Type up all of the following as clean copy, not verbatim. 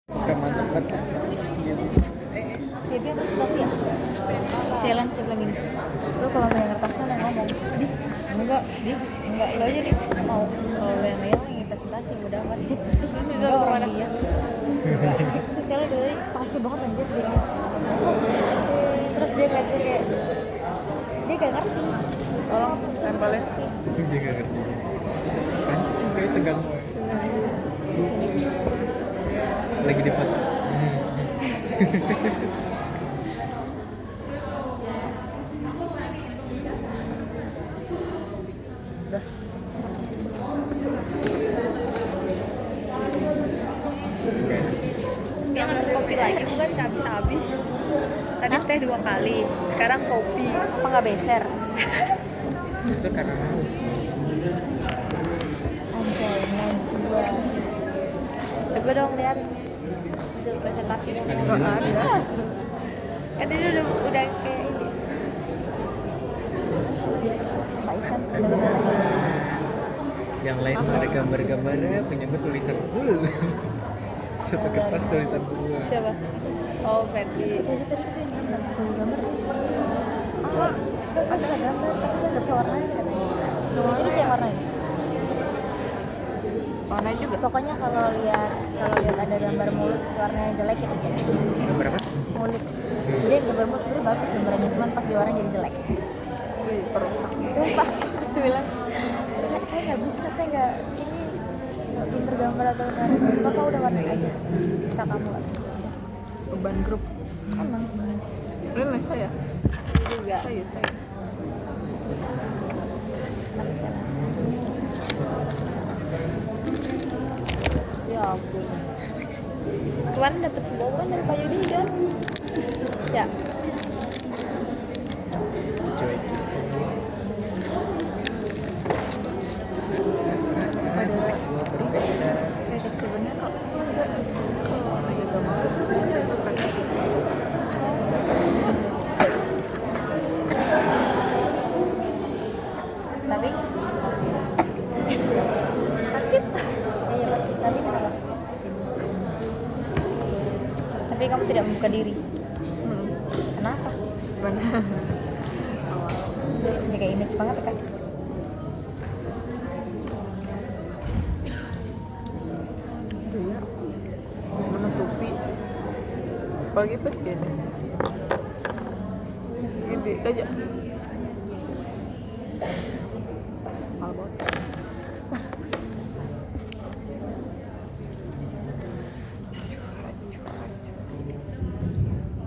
Bukan mantap banget. Dia presentasi ya? Sialan saya bilang gini, lu kalau mau yang kertasnya udah ngomong di enggak lo aja nih mau kalau lo yang yang presentasi udah amat enggak orang dia enggak itu sialan dari palsu banget anjir dia terus dia ngeliatnya kayak dia gak ngerti tolong sampelnya Dia gak ngerti. Panci sih kayak tegang. Lagi di foto. Yang kopi lagi bukan nggak bisa habis. Tadi teh 2 kali, sekarang kopi. apa nggak beser Justru karena haus. anjay najwa Coba dong lihat hasil presentasinya. Ada. Kan ini udah kayak ini. si Mbak Isan udah ketemu lagi Yang lain ada gambar-gambarnya, punya gue tulisan full. Satu kertas tulisan semua. Siapa? Oh, Fetri. itu aja tadi itu yang gambar coba gambar saya bisa gambar tapi saya nggak bisa warnain katanya jadi saya warnain Warna juga. pokoknya kalau lihat ada gambar mulut warnanya jelek itu cek Gambar apa? mulut dia gambar mulut sebenarnya bagus gambarnya cuman pas diwarnain jadi jelek Wih, perusak. sumpah saya bilang saya nggak bisa saya nggak pinter gambar atau benar maka udah warnain aja bisa kamu lah Beban grup. emang Memang saya. Juga. Saya. tapi saya Ya ampun. Tuan dapat sumbangan dari Pak Yudi kan? Ya. Cuy. Jadi sebenarnya kalau lagi gak mau, saya suka tapi iya pasti tapi kenapa tapi kamu tidak membuka diri kenapa jaga image banget ya kan itu ya menutupi apalagi pas gini gede aja abot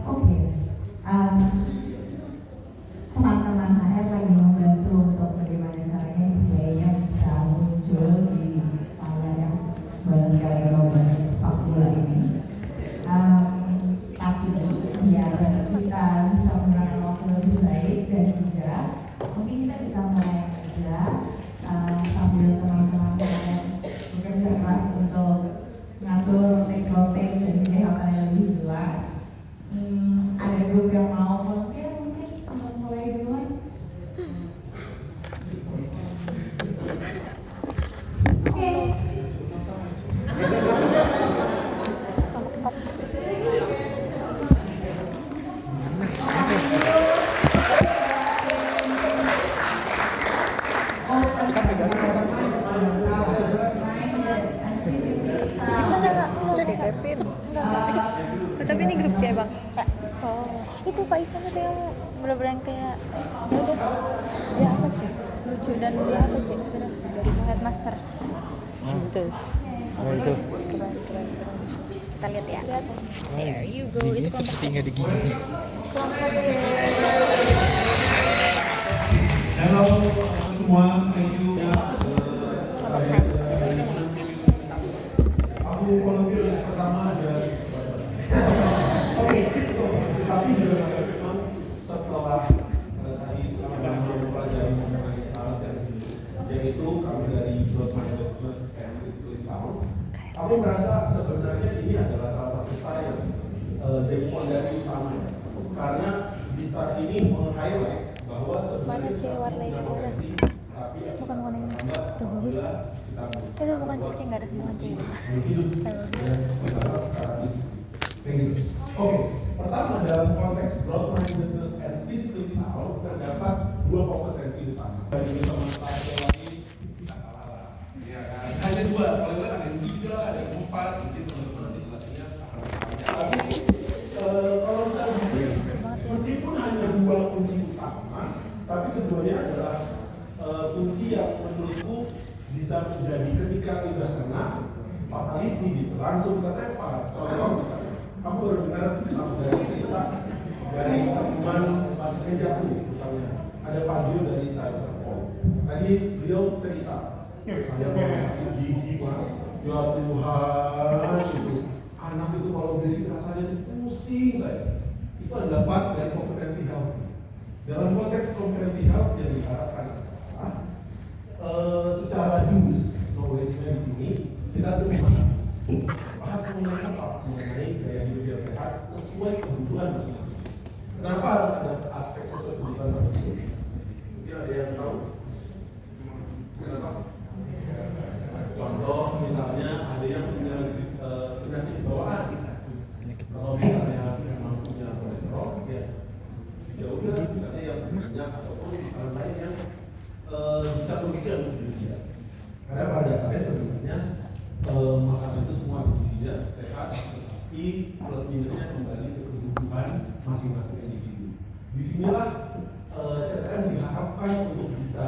Oke, teman-teman HR lagi membantu untuk bagaimana caranya displaynya bisa muncul di layar yang barangkali membuat sepak bola ini. Tapi biar kita bisa menerapkan waktu lebih baik dan juga mungkin kita bisa mulai aja sambil teman-teman yang bekerja keras untuk ngatur rotate dan kelihatan yang lebih jelas. Ada grup yang mau volunteer mungkin untuk mulai duluan. Oke. tapi ini grup C bang. Kak, itu Pak Isan tuh yang bener-bener yang kayak ya udah Ya apa C? lucu dan dia apa sih dari headmaster Terus Oh itu. keren kita lihat ya there you go itu Giginya seperti nggak ada gigi. kelompok C Halo semua, thank you ya. kelompok saya Aku volunteer yang pertama ada. Oke, tapi juga memang setelah tadi selama mempelajari mengenai ASEAN yaitu kami dari Growth Mindedness and Physically Sound. Kami merasa sebenarnya ini adalah salah satu style yang dari fondasi utama ya. Karena di start ini meng-highlight bahwa sebenarnya mana C warnanya mana bukan warna ini tuh bagus itu bukan C nggak ada semua C bagus Dari sama yang lain kita kalah lah, ya kan? Hanya dua, kalau yang lain ada yang 3, ada yang 4, mungkin teman-teman nanti jelasinnya akan banyak. Tapi kalau misalnya meskipun hanya 2 kunci utama, tapi keduanya adalah kunci yang menurutku bisa menjadi ketika udah kena fatality gitu, langsung kita tepar. Contoh misalnya, kamu baru dengar dari cerita dari teman mejaku misalnya, ada Pak dari Cyberpol. Tadi beliau cerita, saya pernah sakit gigi mas, ya Tuhan itu anak itu kalau berisik rasanya pusing saya. Itu adalah part dari kompetensi health. Dalam konteks kompetensi health yang diharapkan adalah secara use knowledge-nya di sini kita tuh paham mengenai apa, mengenai gaya hidup yang sehat sesuai kebutuhan masing-masing. Kenapa harus ada aspek sesuai kebutuhan masing-masing? Mungkin ada yang tahu? Kenapa? Contoh misalnya ada yang punya penyakit bawaan. Kalau misalnya memang punya kolesterol, ya jauhnya misalnya yang banyak ataupun hal lain yang bisa merugikan untuk dia. Karena pada dasarnya sebenarnya makanan itu semua gizinya sehat, tapi plus minusnya kembali ke kebutuhan masing-masing individu. Disinilah CTM diharapkan untuk bisa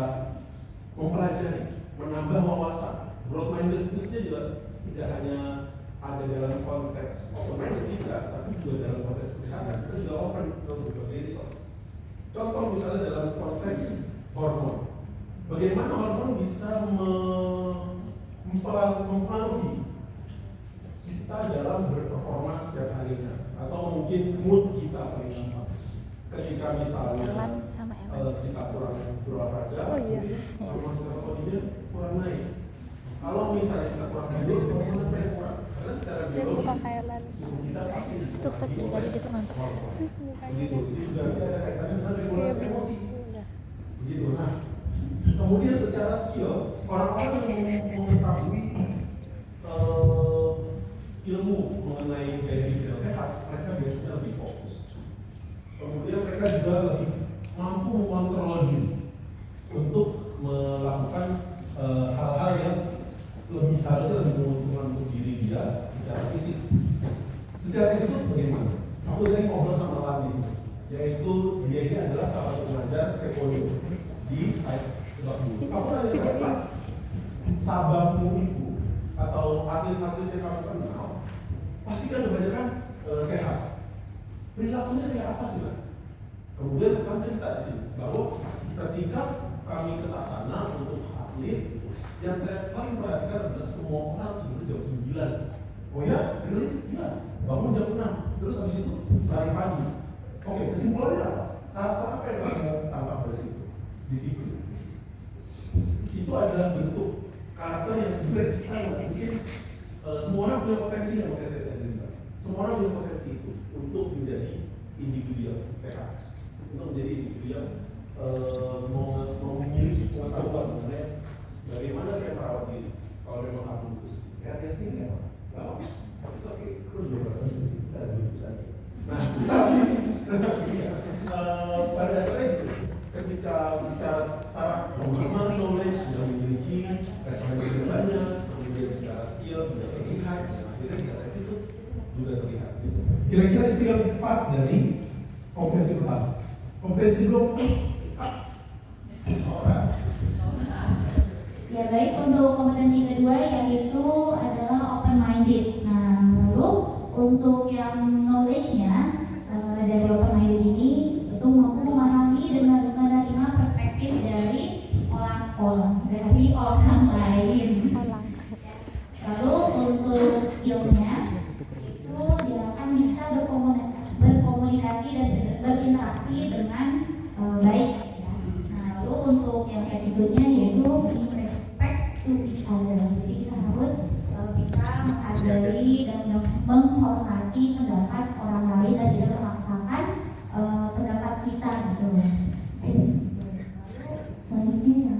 mempelajari, menambah wawasan. Broad mindedness-nya juga tidak hanya ada dalam konteks open minded tidak, tapi juga dalam konteks kesehatan. Kita juga open ke berbagai resource. Contoh misalnya dalam konteks hormon, bagaimana hormon bisa mempengaruhi kita dalam berperforma setiap harinya, atau mungkin mood kita paling gampang. Ketika misalnya kita kurang berolahraga, hormon serotoninnya kurang naik. Kalau misalnya kita kurang tidur, hormonnya kurang. Karena secara biologis kita pasti Itu fake jadi gitu ngantuk. begitu. Itu juga ada kaitannya dengan regulasi emosi. Begitu. Nah, kemudian secara skill, orang-orang yang mengetahui ilmu mengenai gaya hidup yang sehat, mereka biasanya lebih fokus. Kemudian mereka juga lebih mampu mengontrol diri untuk melakukan hal-hal yang lebih harusnya lebih menguntungkan untuk diri dia secara fisik. Secara itu bagaimana? Aku tadi ngobrol sama Lan di sini, yaitu dia ini adalah salah satu pengajar taekwondo di site Lebak Bulus. Aku nanya kenapa sahabatmu itu atau atlet-atlet yang kamu kenal pasti kan kebanyakan sehat. Perilakunya sehat apa sih, Lan? Kemudian kan cerita di sini bahwa ketika kami ke Sasana untuk atlet, yang saya paling perhatikan adalah semua orang tidur jam 9. Oh ya? Really? Iya. Bangun jam 6. Terus habis itu lari pagi. Oke, kesimpulannya apa? Kata apa yang kamu tangkap dari situ? Disiplin. Itu adalah bentuk karakter yang sebenarnya kita mungkin semua orang punya potensi yang makanya saya tadi bilang. Semua orang punya potensi itu untuk menjadi individu yang sehat, untuk menjadi individu yang memiliki pengetahuan mengenai bagaimana saya merawat diri. Kalau memang aku lulus, ya dia sendiri ya, nggak apa. It's okay, terus juga bahasa sih, kita ada lulus aja. Nah, tapi pada dasarnya itu, ketika bicara bagaimana knowledge yang memiliki referensi yang banyak, kemudian secara skill sudah terlihat, dan akhirnya secara itu juga terlihat. Gitu. Kira-kira itu yang 4 dari kompetensi pertama. Kompetensi kedua, orang. Ya baik, untuk kompetensi kedua yaitu adalah open minded. Nah, lalu untuk yang knowledge-nya dari open minded ini itu mampu memahami dan menerima perspektif dari dari orang lain. Lalu untuk skill-nya itu diharapkan bisa berkomunikasi dan berinteraksi dengan baik. Ya. Nah, lalu untuk yang attitude-nya yaitu to each other. Jadi kita harus bisa menghargai dan menghormati pendapat orang lain dan tidak memaksakan pendapat kita gitu. Selanjutnya ya.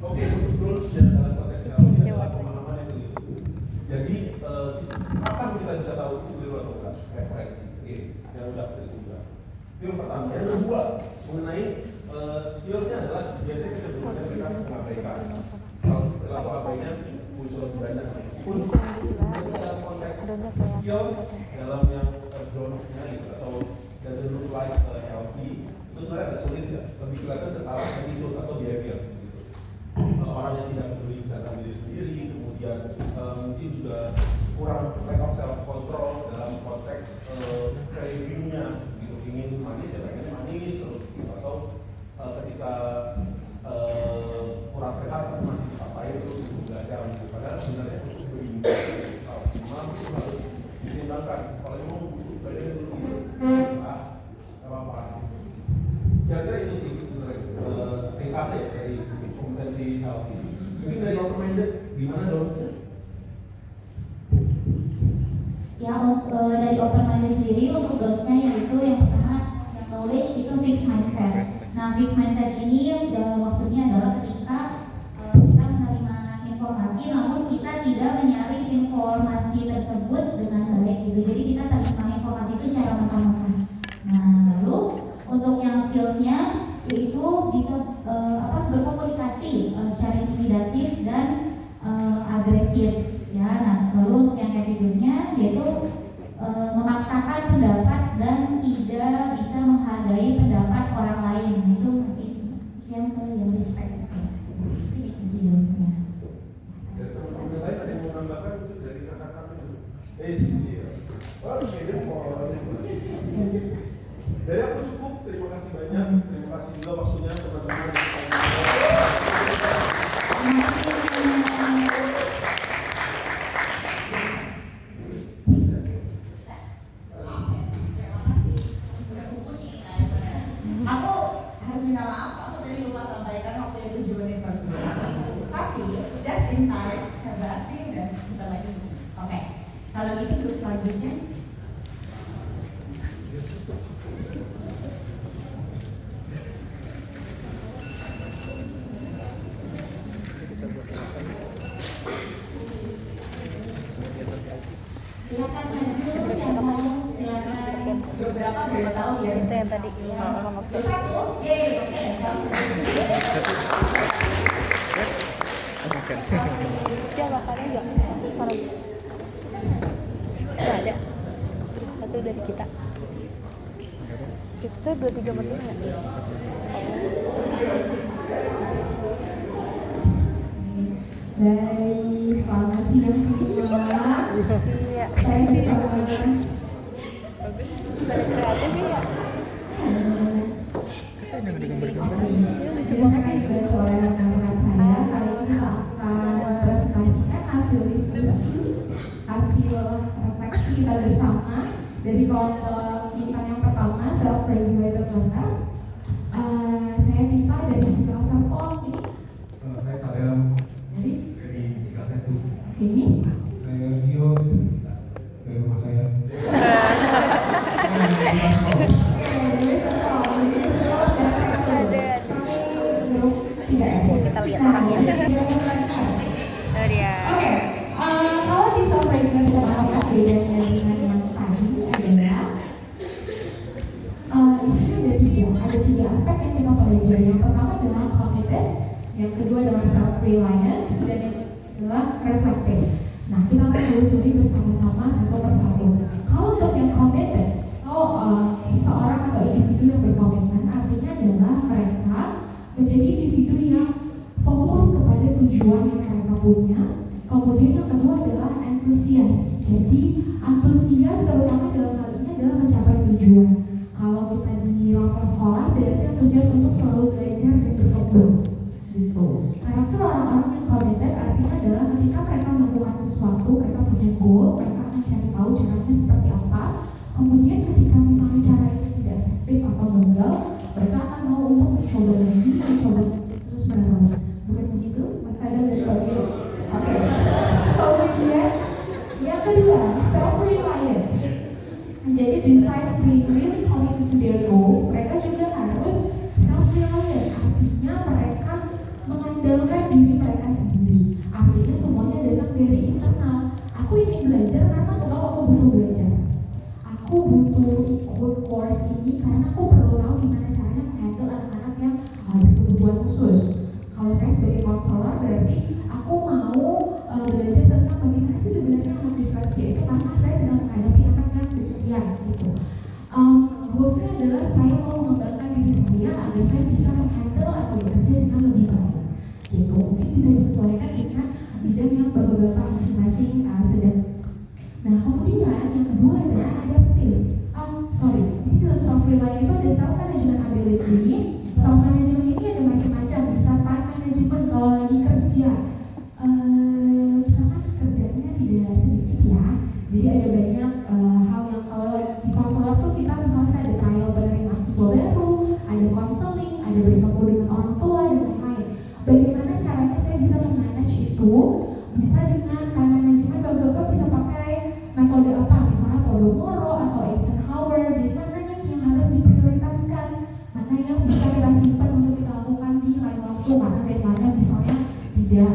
Oke, untuk goals dan dalam konteks pemahaman yang begitu. Jadi kita Itu yang pertama. Yang kedua, mengenai skillsnya adalah biasanya kita gunakan mereka mengabaikan. Kalau perilaku abainya muncul lebih banyak. Pun sebenarnya dalam konteks skills dalam yang don'ts-nya gitu atau doesn't look like healthy, itu sebenarnya agak sulit ya. Lebih kelihatan ke arah attitude atau behavior gitu. Orang yang tidak peduli kesehatan diri sendiri, kemudian mungkin juga kurang lack of self control dalam konteks craving-nya gitu, ingin manis ya pengennya manis terus gitu. Atau ketika kurang sehat tapi masih dipaksain terus gitu belajar gitu. Padahal sebenarnya untuk berimbang optimal itu harus diseimbangkan. Kalau memang butuh belajar dulu gitu bisa apa-apa gitu. Kira-kira itu sih sebenarnya ringkasnya ya dari kompetensi healthy. Mungkin dari open-minded gimana dong sih? Ya, dari open minded sendiri untuk dosnya yaitu yang pertama yang knowledge itu fixed mindset. Nah, fixed mindset ini maksudnya adalah ketika kita menerima informasi namun kita tidak menyaring informasi tersebut dengan baik gitu. Jadi kita terima informasi itu secara mentah-mentah. Nah, lalu untuk yang skillsnya yaitu bisa berkomunikasi secara intimidatif dan agresif. Ya, nah lalu untuk yang attitude-nya yaitu memaksakan pendapat dan tidak bisa menghargai pendapat orang lain. Itu masih yang respect. Itu skills-nya. Dari teman-teman lain ada yang mau menambahkan itu dari kakak-kakak itu? Iya. Oke, dia mau dari aku cukup. Terima kasih banyak. Terima kasih juga waktunya teman-teman. Aku harus minta maaf, aku tadi lupa sampaikan waktu itu tujuannya tapi just in time, berarti udah sebentar lagi. Oke, kalau gitu untuk selanjutnya silakan maju, silakan beberapa tahu ya. Itu yang tadi orang waktu. Oke. Bukan. Siapa kalian enggak? Orang. Enggak ada. Satu dari kita. Itu 2-3 menit enggak? Dari selamat siang semua. Iya. Saya bisa mengajar. Balik kreatif ya. Kita udah ada gambar-gambar. Terima kasih banyak oleh rekan-rekan saya. Kali ini akan mempresentasikan hasil diskusi, hasil refleksi kita bersama dari kelompok bintang yang pertama, self-regulated learner. Saya Tifa dari Cikal Serpong. Saya Jadi dari Cikal Setu. ini Saya Gio dari rumah saya. Kita lihat orangnya. Oh dia. Oke, kalau di self-regulated learner bedanya dengan yang tadi adalah di sini ada tiga aspek yang kita pelajari. Yang pertama adalah cognitive, yang kedua adalah self-reliant, dan yang adalah reflective. Nah, kita akan telusuri bersama-sama satu persatu. Kalau untuk yang cognitive, seseorang atau individu yang berkomitmen artinya adalah mereka menjadi individu yang fokus kepada tujuan yang mereka punya. Kemudian yang kedua adalah antusias. Jadi antusias terutama dalam hal ini adalah mencapai tujuan. Kalau kita di level sekolah berarti antusias untuk selalu belajar dan berkembang. Gitu. Karakter orang-orang yang committed artinya adalah ketika mereka melakukan sesuatu, mereka punya goal, mereka akan cari tahu caranya seperti apa. Kemudian ketika misalnya cara itu tidak efektif atau gagal, mereka akan mau untuk mencoba lagi, terus menerus. Bukan begitu? Mas Adam dan Pak Gio. Oke. Kemudian yang kedua, self-reliant. Jadi besides being really committed to their goals, mereka juga harus self-reliant. Artinya mereka mengandalkan diri mereka sendiri. Artinya semuanya datang dari internal. Aku ingin belajar karena aku tahu aku butuh belajar. Aku butuh ikut course ini karena aku bisa menghandle atau bekerja dengan lebih baik gitu. Mungkin bisa disesuaikan dengan bidang yang bapak-bapak masing-masing sedang. Nah kemudian yang kedua adalah adaptif. Jadi dalam self-reliant itu ada self-management ability. Self-management ini ada macam-macam, bisa time management kalau lagi kerja. Kita kan kerjanya tidak sedikit ya, jadi ada banyak hal yang kalau di konselor tuh kita misalnya ada trial penerimaan siswa baru, ada counseling, ada bertemu dengan orang tua dan lain-lain. Bagaimana caranya saya bisa memanage itu? Bisa dengan time management, bapak-bapak bisa pakai metode apa? Misalnya Pomodoro atau Eisenhower. Jadi mana nih yang harus diprioritaskan? Mana yang bisa kita simpan untuk kita lakukan di lain waktu karena deadline-nya misalnya tidak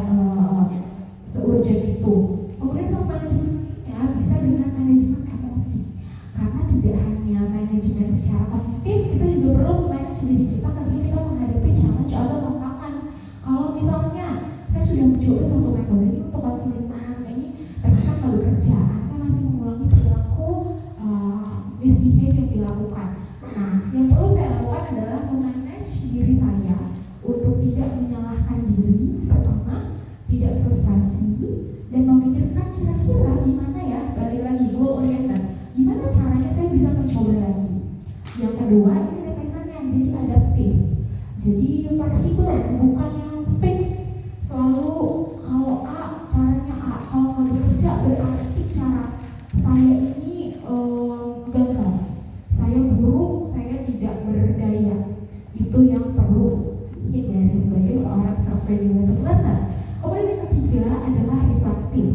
seurgent itu. Kemudian self manajemennya bisa dengan manajemen emosi, karena tidak hanya manajemen secara kognitif, kita juga perlu memanage diri kita ketika kita menghadapi challenge atau tantangan. Kalau misalnya saya sudah mencoba satu metode ini untuk konseling anak ini, ternyata kalau bekerja anak masih mengulangi perilaku misbehave yang dilakukan. Nah, yang perlu saya lakukan adalah memanage diri saya untuk tidak menyalahkan diri pertama, tidak frustrasi, dan memikirkan kira-kira gimana ya, balik lagi goal oriented, gimana caranya saya bisa mencoba lagi. Yang kedua ini ada kaitannya, jadi adaptif, jadi fleksibel, bukan yang fix selalu kalau A caranya A, kalau mau bekerja berarti cara saya ini gagal, saya buruk, saya tidak berdaya. Itu yang perlu hindari sebagai seorang self-reliant learner. Kemudian yang ketiga adalah reflective.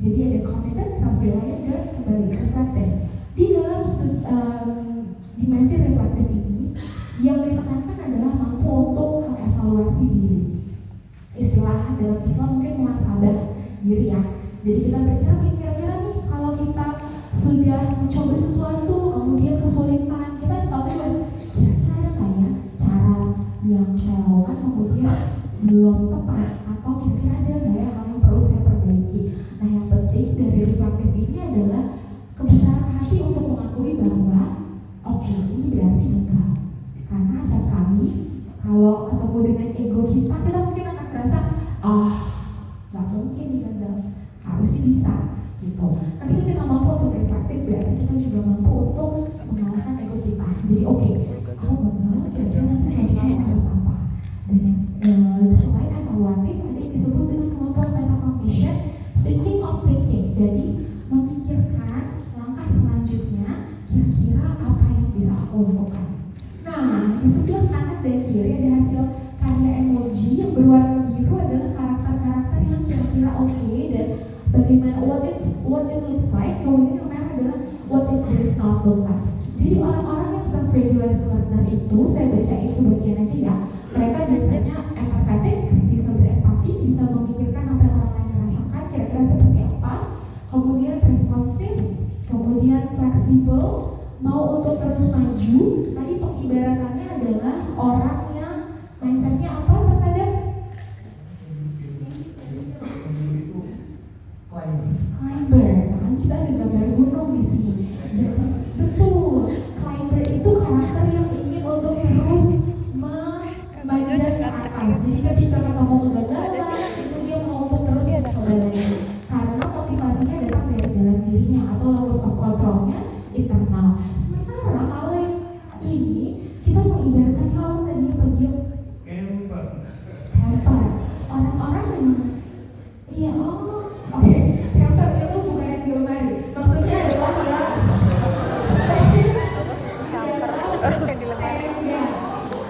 Jadi ada committed, self-reliant, dan kembali reflective. Di dalam dimensi reflective ini, yang ditekankan adalah mampu untuk mengevaluasi diri. Istilah dalam Islam mungkin muhasabah diri ya. Jadi kita bercermin kira-kira nih kalau kita sudah mencoba sesuatu kemudian kesulitan, kita tahu kan kira-kira ada nggak ya cara yang saya lakukan kemudian belum tepat, atau kira-kira ada nggak ya hal yang perlu saya perbaiki. Nah yang penting dari reflektif ini adalah kebesaran hati untuk mengakui bahwa oke, ini berarti gagal. Karena acap kali kalau ketemu dengan ego kita mungkin akan merasa nggak mungkin nih gagal, harusnya bisa gitu. Ketika kita mampu untuk reflektif berarti kita juga mampu untuk mengalahkan ego kita. Jadi oke, aku gagal, kira-kira nanti saya harus apa. Dan selain evaluatif, ada yang disebut dengan kemampuan metacognition, thinking of thinking. Jadi memikirkan langkah selanjutnya, kira-kira apa yang bisa aku lakukan. Nah, di sebelah kanan dan kiri ada hasil karya emoji. Yang berwarna biru adalah karakter-karakter yang kira-kira oke dan bagaimana what it looks like. Kemudian yang merah adalah what it does not look like. Jadi orang-orang yang self-regulate learner itu, saya bacain sebagian aja ya. Mereka biasanya empathetic, bisa berempati, bisa memikirkan apa yang orang lain rasakan, kira-kira seperti apa. Kemudian responsif, kemudian fleksibel, mau untuk terus maju. Tadi pengibaratannya adalah orang yang mindsetnya apa Pak Sadar? Climber. Kan kita ada gambar gunung di sini. Jadi betul, climber itu karakter yang ingin untuk terus memanjat ke atas. Jadi ketika ketemu kegagalan, itu dia mau untuk terus mencoba lagi. Karena motivasinya datang dari dalam dirinya atau locus of control-nya internal. Sementara kalau ini kita mengibaratkan kalau tadi bagi camper. Orang-orang dengan oke. Camper itu bukan yang dilemarin. Maksudnya adalah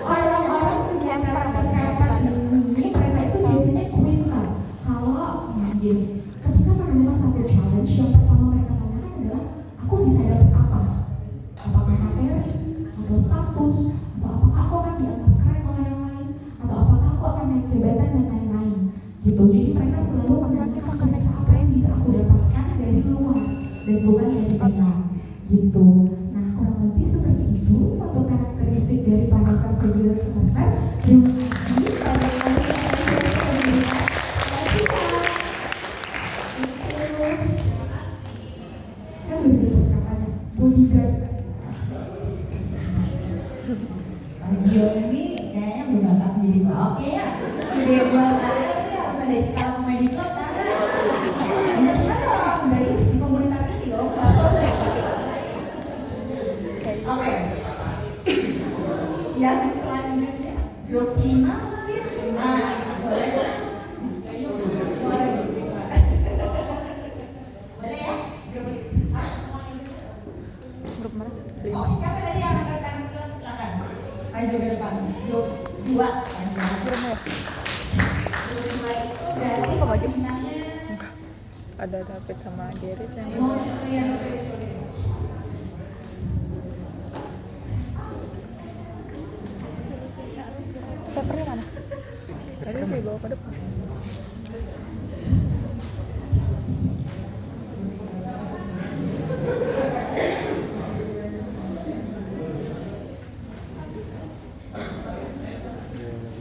orang-orang dengan karakter camper ini, mereka itu biasanya quick kan. Kalau ketika menemukan satu challenge, yang pertama mereka tanyakan adalah aku bisa dapat apa? Apakah materi, atau status, atau apakah aku akan dianggap keren oleh yang lain, atau apakah aku akan naik jabatan dan lain-lain gitu. Jadi mereka selalu menanyakan kira-kira apa yang bisa aku dapatkan dari luar dan bukan dari dalam gitu. Nah kurang lebih seperti itu untuk karakteristik dari para self-regulate learner. Terima kasih pada kalian yang saya berbeda katanya bodyguard. Gio ini gede buat ya harus ada skala komedi club kan. Banyak sekali orang guys di komunitas ini loh. Oke. Yang selanjutnya grup 5 mungkin. Nah, boleh. Boleh. Boleh ya? Grup mana? Siapa tadi yang angkat tangan duluan? Silakan. Maju ke depan. Grup 2. Grup mana? Grup 2 itu dari pemenangnya Ada David sama Gary yang Papernya mana? tadi dibawa ke depan.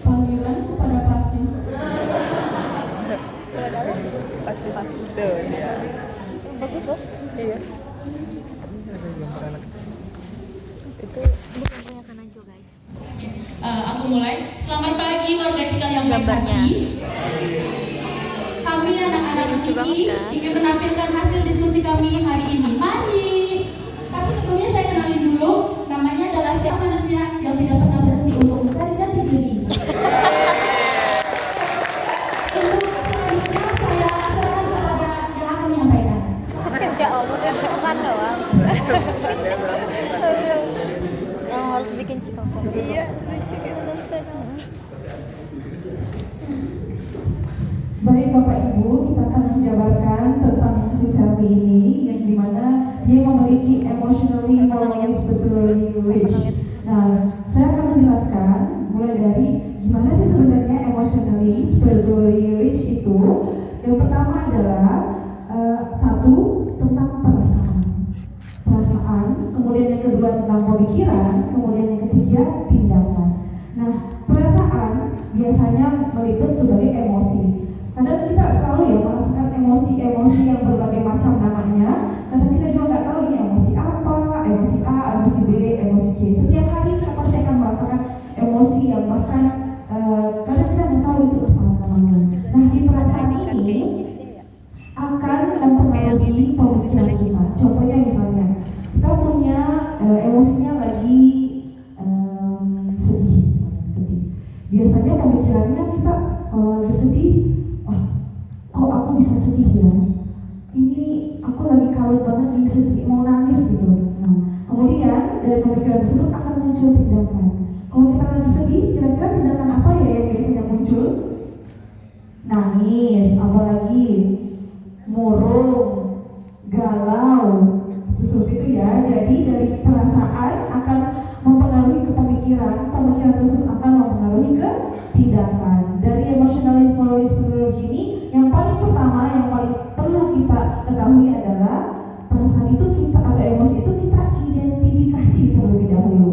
Panggilan kepada pasien. Pasti tuh dia. Bagus loh. Iya. Ada gambar anak kecil. Itu Bukan punya Kak Najwa guys. Aku mulai. Selamat pagi warga Cikal yang baik Gambarnya. hati. Kami anak-anak Lucu banget, ini kan? ingin menampilkan hasil diskusi kami hari ini. Mari. Tapi sebelumnya saya kenalin dulu. Namanya adalah siapa manusia yang tidak pernah berhenti untuk mencari jati diri. Untuk selanjutnya saya serahkan kepada yang akan menyampaikan. Ya Allah, kan doang. Yang harus bikin cikal bakal gitu. iya lucu kayak nonton. Baik Bapak Ibu, kita akan menjabarkan tentang si Selvi ini yang dimana dia memiliki emotionally, morally, spiritually rich. Nah, saya akan menjelaskan mulai dari gimana sih sebenarnya emotionally, spiritually rich itu. Yang pertama adalah satu tentang perasaan, kemudian yang kedua tentang pemikiran, kemudian yang ketiga tindakan. Nah, perasaan biasanya meliput sebagai emosi. Kadang kita selalu ya merasakan emosi-emosi yang berbagai macam namanya. Kadang kita juga nggak tahu ini emosi apa, emosi A, emosi B, emosi C. Setiap hari kita pasti akan merasakan emosi yang bahkan kadang kita nggak tahu itu apa namanya. Nah, di perasaan ini akan mempengaruhi pemikiran kita. Contohnya misalnya kita punya emosinya lagi sedih. Biasanya pemikirannya kita lagi sedih, kok aku bisa sedih ya? Ini aku lagi kalut banget nih, sedih, mau nangis gitu. Nah, kemudian dari pemikiran tersebut akan muncul tindakan. Kalau kita lagi sedih, kira-kira tindakan apa ya yang biasanya muncul? Nangis, apalagi murung, galau, seperti itu ya. Jadi dari perasaan akan mempengaruhi ke pemikiran tersebut akan mempengaruhi ke tindakan. Dari emotionalism ini, yang paling pertama, yang paling perlu kita ketahui adalah perasaan itu kita atau emosi itu kita identifikasi terlebih dahulu.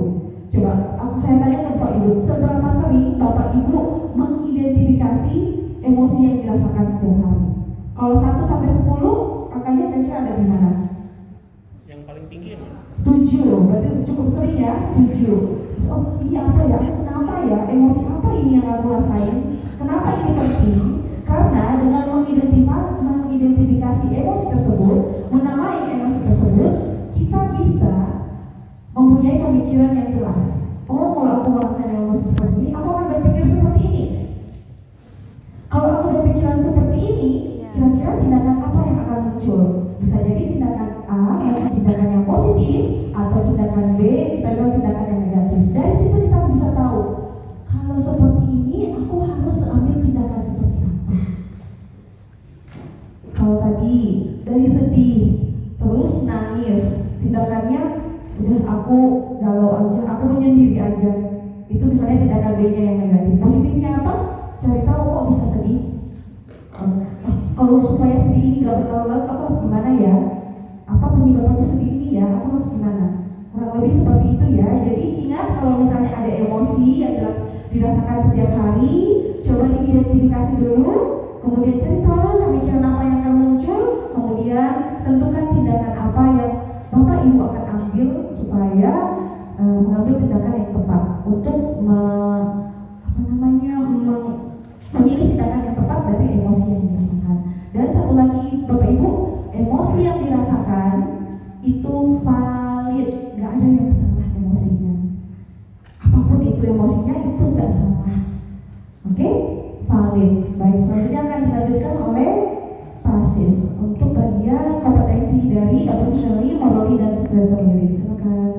Coba saya tanya ke Bapak Ibu, seberapa sering Bapak Ibu mengidentifikasi emosi yang dirasakan setiap hari? Kalau 1 sampai 10, angkanya kira-kira ada di mana? Yang paling tinggi ya? 7, berarti cukup sering ya, 7. Oh, ini apa ya? Kenapa ya? Emosi apa ini yang aku rasain? Kenapa ini penting? Karena dengan mengidentifikasi emosi tersebut, menamai emosi tersebut, kita bisa mempunyai pemikiran yang jelas. Oh, kalau aku merasakan emosi seperti ini, aku akan berpikir seperti ini. Kalau aku berpikiran seperti ini, kira-kira tindakan apa yang akan muncul? Bisa jadi tindakan A, tindakan yang positif, atau tindakan B, kita bilang tindakan yang negatif. Dari situ kita bisa tahu, kalau seperti ini, aku harus ambil tindakan seperti apa. Kalau tadi dari sedih, terus nangis, tindakannya udah aku galau aja, aku menyendiri aja. Itu misalnya tindakan B-nya yang negatif. Positifnya apa? Cari tahu kok bisa sedih. Kalau supaya sedih ini gak berlalu-lalu, aku harus gimana ya? Apa penyebabnya sedih ini ya? Aku harus gimana? Kurang lebih seperti itu ya. Jadi ingat kalau misalnya ada emosi yang dirasakan setiap hari, coba diidentifikasi dulu, kemudian cari tahu pemikiran apa yang akan muncul, kemudian tentukan tindakan apa yang Bapak Ibu akan ambil supaya mengambil tindakan yang tepat untuk oleh PASIS untuk bagian kompetensi dari emotionally, morally, dan spiritually. Silakan.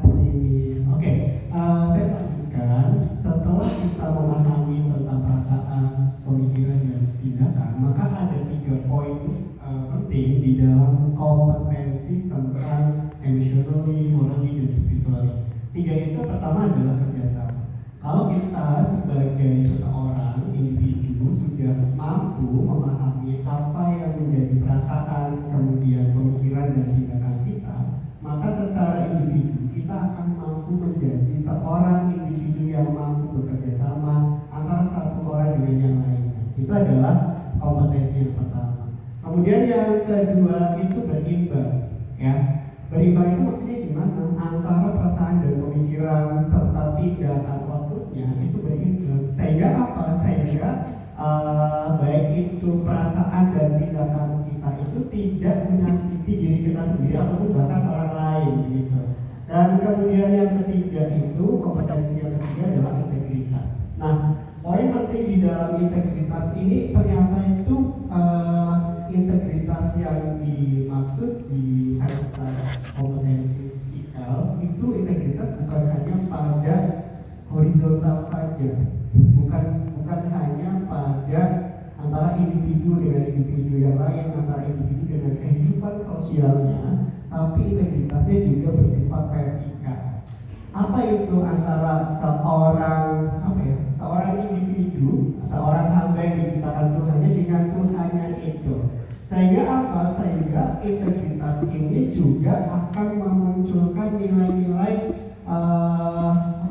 Asis. Oke, saya lanjutkan. Setelah kita memahami tentang perasaan, pemikiran, dan tindakan, maka ada 3 poin penting di dalam kompetensi tentang emotionally, morally, dan spiritually. 3 itu pertama adalah kerjasama. Kalau kita sebagai seseorang individu sudah mampu memahami apa yang menjadi perasaan, kemudian pemikiran dan tindakan kita, maka secara individu kita akan mampu menjadi seorang individu yang mampu bekerja sama antara satu orang dengan yang lainnya. Itu adalah kompetensi yang pertama. Kemudian yang kedua itu berimbang, ya. Berimbang itu maksudnya gimana? Antara perasaan dan pemikiran serta tindakan outputnya itu berimbang. Sehingga apa? Sehingga baik itu perasaan dan tindakan kita itu tidak menyakiti diri kita sendiri ataupun bahkan orang lain gitu. Dan kemudian yang ketiga itu kompetensi yang ketiga adalah integritas. Nah, poin penting di dalam integritas ini ternyata itu integritas yang dimaksud di hashtag kompetensi IKAL itu integritas bukan hanya pada horizontal saja, bukan hanya pada antara individu dengan individu yang lain, antara individu dengan kehidupan sosialnya, tapi integritasnya juga bersifat vertikal. Apa itu antara seorang individu, seorang hamba yang diciptakan Tuhannya dengan Tuhannya itu. Sehingga apa? Sehingga integritas ini juga akan memunculkan nilai-nilai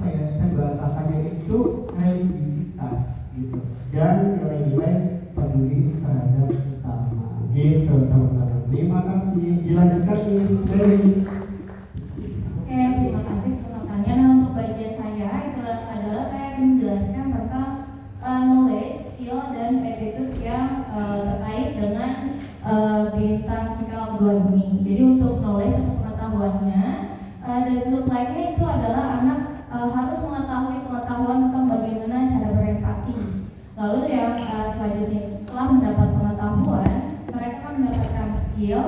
saya bahasakannya itu religiositas gitu, dan nilai-nilai peduli terhadap sesama gitu teman-teman. Terima kasih. Dilanjutkan Miss Mary. Oke, terima kasih pertanyaannya. Nah, untuk bagian saya itu adalah saya akan menjelaskan tentang knowledge, skill, dan attitude yang terkait dengan bintang cikal kedua ini. Jadi untuk knowledge atau pengetahuannya, dan like-nya itu adalah anak harus mengetahui pengetahuan tentang bagaimana cara berempati. Lalu yang selanjutnya setelah mendapat pengetahuan, mereka mendapatkan skill